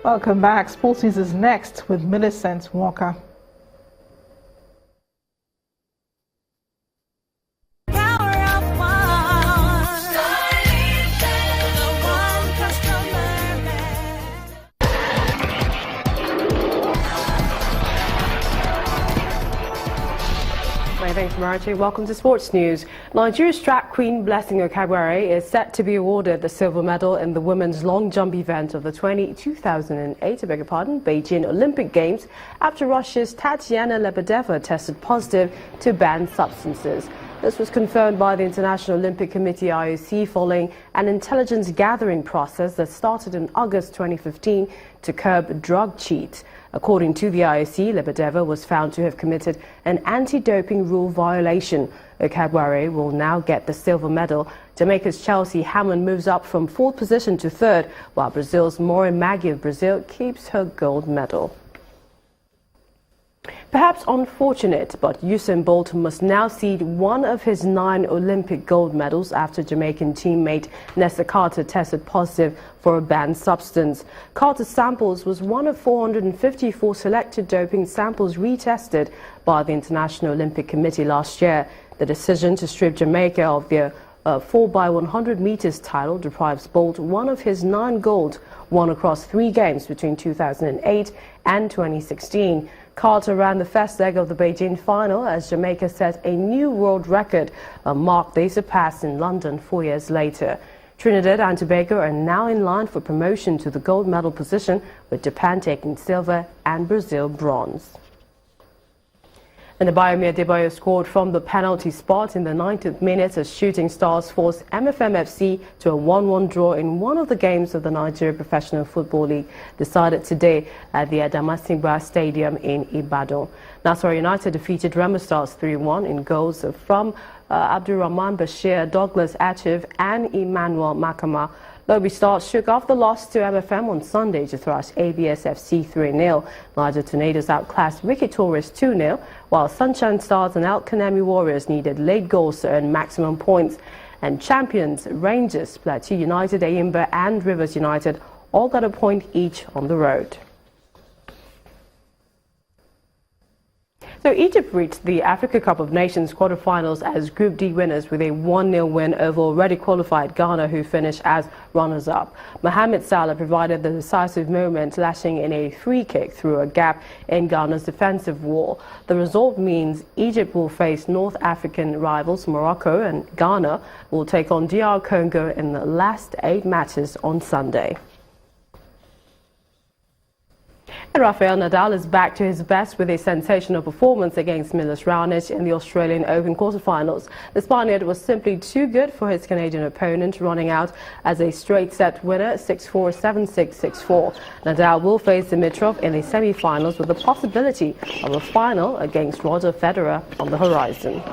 Welcome back. Sports News is next with Millicent Walker. Thanks, Marty. Welcome to Sports News. Nigeria's track queen Blessing Okagbare is set to be awarded the silver medal in the women's long jump event of the 2008 Beijing Olympic Games after Russia's Tatiana Lebedeva tested positive to banned substances. This was confirmed by the International Olympic Committee IOC following an intelligence gathering process that started in August 2015 to curb drug cheats. According to the IOC, Lebedeva was found to have committed an anti-doping rule violation. Okagbare will now get the silver medal. Jamaica's Chelsea Hammond moves up from 4th position to 3rd, while Brazil's Maureen Maggie of Brazil keeps her gold medal. Perhaps unfortunate, but Usain Bolt must now cede one of his 9 Olympic gold medals after Jamaican teammate Nessa Carter tested positive for a banned substance. Carter's samples was one of 454 selected doping samples retested by the International Olympic Committee last year. The decision to strip Jamaica of their 4x100 meters title deprives Bolt one of his 9 gold won across 3 games between 2008 and 2016. Carter ran the first leg of the Beijing final as Jamaica set a new world record, a mark they surpassed in London 4 years later. Trinidad and Tobago are now in line for promotion to the gold medal position, with Japan taking silver and Brazil bronze. And Abayomi Adebayo scored from the penalty spot in the 90th minute as Shooting Stars forced MFM-FC to a 1-1 draw in one of the games of the Nigeria Professional Football League, decided today at the Adamasingba Stadium in Ibadan. Nasarawa United defeated Remo Stars 3-1 in goals from Abdurrahman Bashir, Douglas Achieve and Emmanuel Makama. Lobby Stars shook off the loss to MFM on Sunday to thrash ABSFC 3-0. Niger Tornadoes outclassed Wiki Tourists 2-0, while Sunshine Stars and El Kanemi Warriors needed late goals to earn maximum points. And champions Rangers, Plateau United, Ayimba and Rivers United all got a point each on the road. So Egypt reached the Africa Cup of Nations quarterfinals as Group D winners with a 1-0 win over already qualified Ghana, who finished as runners-up. Mohamed Salah provided the decisive moment, lashing in a free kick through a gap in Ghana's defensive wall. The result means Egypt will face North African rivals Morocco, and Ghana will take on DR Congo in the last 8 matches on Sunday. And Rafael Nadal is back to his best with a sensational performance against Milos Raonic in the Australian Open quarterfinals. The Spaniard was simply too good for his Canadian opponent, running out as a straight-set winner 6-4, 7-6, 6-4. Nadal will face Dimitrov in the semi-finals with the possibility of a final against Roger Federer on the horizon.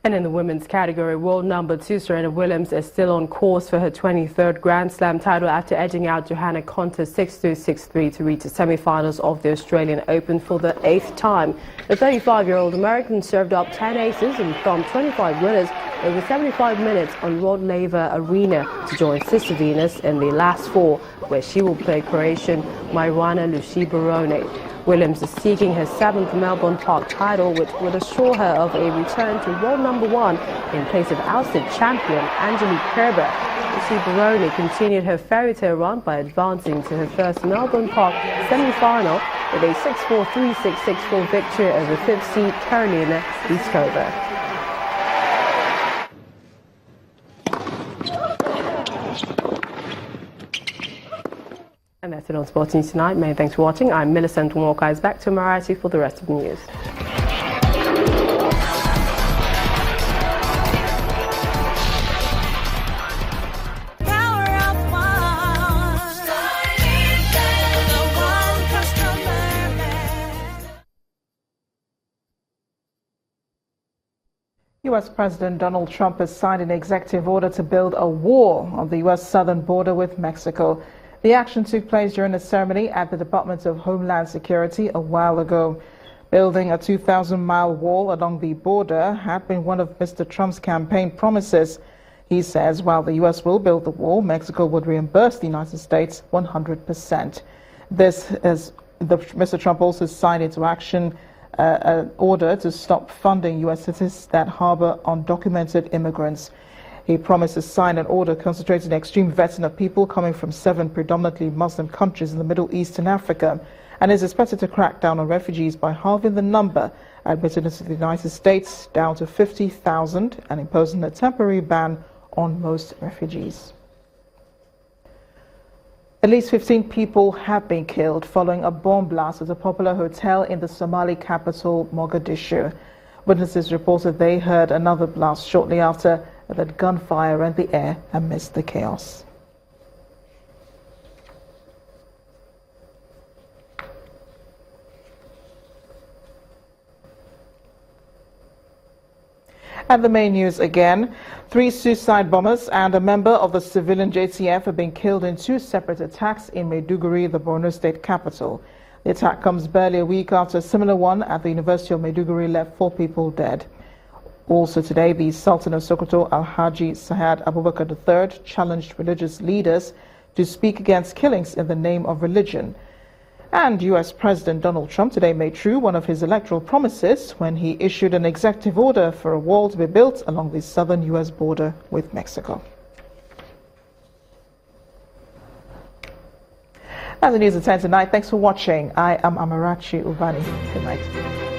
And in the women's category, world number 2 Serena Williams is still on course for her 23rd Grand Slam title after edging out Johanna Konta 6-2, 6-3 to reach the semi-finals of the Australian Open for the 8th time. The 35-year-old American served up 10 aces and from 25 winners over 75 minutes on Rod Laver Arena to join Sister Venus in the last 4, where she will play Croatian Mirjana Lucy-Barone. Williams is seeking her 7th Melbourne Park title, which would assure her of a return to world number 1 in place of ousted champion Angelique Kerber. Lucy-Barone continued her fairy tale run by advancing to her first Melbourne Park semi-final with a 6-4, 3-6, 6-4 victory over 5th seed Karolina Pliskova. And that's it on Sports News tonight. Many thanks for watching. I'm Millicent Walker. Back to Marati for the rest of the news. U.S. President Donald Trump has signed an executive order to build a wall on the U.S. southern border with Mexico. The action took place during a ceremony at the Department of Homeland Security a while ago. Building a 2,000-mile wall along the border had been one of Mr. Trump's campaign promises. He says while the U.S. will build the wall, Mexico would reimburse the United States 100%. Mr. Trump also signed into action an order to stop funding U.S. citizens that harbor undocumented immigrants. He promised to sign an order concentrating extreme vetting of people coming from 7 predominantly Muslim countries in the Middle East and Africa, and is expected to crack down on refugees by halving the number admitted into the United States down to 50,000 and imposing a temporary ban on most refugees. At least 15 people have been killed following a bomb blast at a popular hotel in the Somali capital, Mogadishu. Witnesses reported they heard another blast shortly after that gunfire rent the air amidst the chaos. And the main news again. 3 suicide bombers and a member of the civilian JTF have been killed in 2 separate attacks in Maiduguri, the Borno state capital. The attack comes barely a week after a similar one at the University of Maiduguri left 4 people dead. Also today, the Sultan of Sokoto, Alhaji Saad Abubakar III, challenged religious leaders to speak against killings in the name of religion. And U.S. President Donald Trump today made true one of his electoral promises when he issued an executive order for a wall to be built along the southern U.S. border with Mexico. That's the news at 10 tonight. Thanks for watching. I am Amarachi Uvani. Good night.